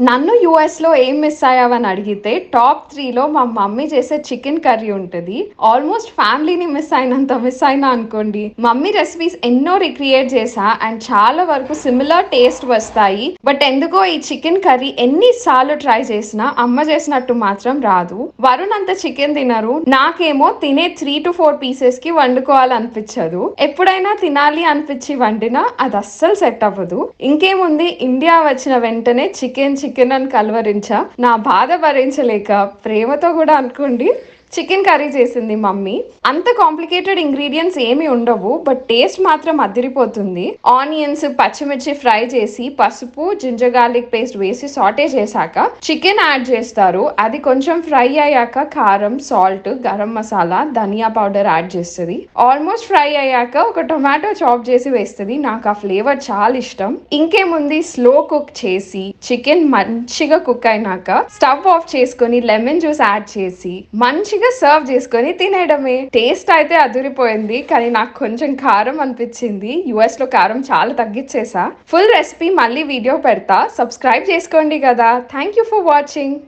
నన్ను యూఎస్‌లో ఏం మిస్ అయ్యావని అడిగితే టాప్ 3లో మా మమ్మీ చేసే చికెన్ కర్రీ ఉంటది. ఆల్మోస్ట్ ఫ్యామిలీని మిస్ అయినంత మిస్ అయినా అనుకోండి. మమ్మీ రెసిపీస్ ఎన్నో రిక్రియేట్ చేశా అండ్ చాలా వరకు సిమిలర్ టేస్ట్ వస్తాయి. బట్ ఎందుకో ఈ చికెన్ కర్రీ ఎన్ని సార్లు ట్రై చేసినా అమ్మ చేసినట్టు మాత్రం రాదు. వరుణ్ అంత చికెన్ తినరు. నాకేమో తినే 3 to 4 పీసెస్ కి వండుకోవాలనిపించదు. ఎప్పుడైనా తినాలి అనిపించి వండినా అది అస్సలు సెట్ అవ్వదు. ఇంకేముంది, ఇండియా వచ్చిన వెంటనే చికెన్ చికెన్ అని కలవరించా. నా బాధ భరించలేక ప్రేమతో కూడా అనుకోండి చికెన్ కర్రీ చేసింది మమ్మీ. అంత కాంప్లికేటెడ్ ఇంగ్రీడియంట్స్ ఏమి ఉండవు, బట్ టేస్ట్ మాత్రం అదిరిపోతుంది. ఆనియన్స్ పచ్చిమిర్చి ఫ్రై చేసి పసుపు జింజర్ గార్లిక్ పేస్ట్ వేసి సాటే చేశాక చికెన్ యాడ్ చేస్తారు. అది కొంచెం ఫ్రై అయ్యాక కారం, సాల్ట్, గరం మసాలా, ధనియా పౌడర్ యాడ్ చేస్తుంది. ఆల్మోస్ట్ ఫ్రై అయ్యాక ఒక టొమాటో చాప్ చేసి వేస్తుంది. నాకు ఆ ఫ్లేవర్ చాలా ఇష్టం. ఇంకేముంది, స్లో కుక్ చేసి చికెన్ మంచిగా కుక్ అయినాక స్టవ్ ఆఫ్ చేసుకొని లెమన్ జ్యూస్ యాడ్ చేసి మంచిగా సర్వ్ చేసుకొని తినేయడమే. టేస్ట్ అయితే అదిరిపోయింది, కానీ నాకు కొంచెం కారం అనిపించింది. యుఎస్ లో కారం చాలా తగ్గించేసా. ఫుల్ రెసిపీ మళ్ళీ వీడియో పెడతా, సబ్స్క్రైబ్ చేసుకోండి కదా. Thank you for watching.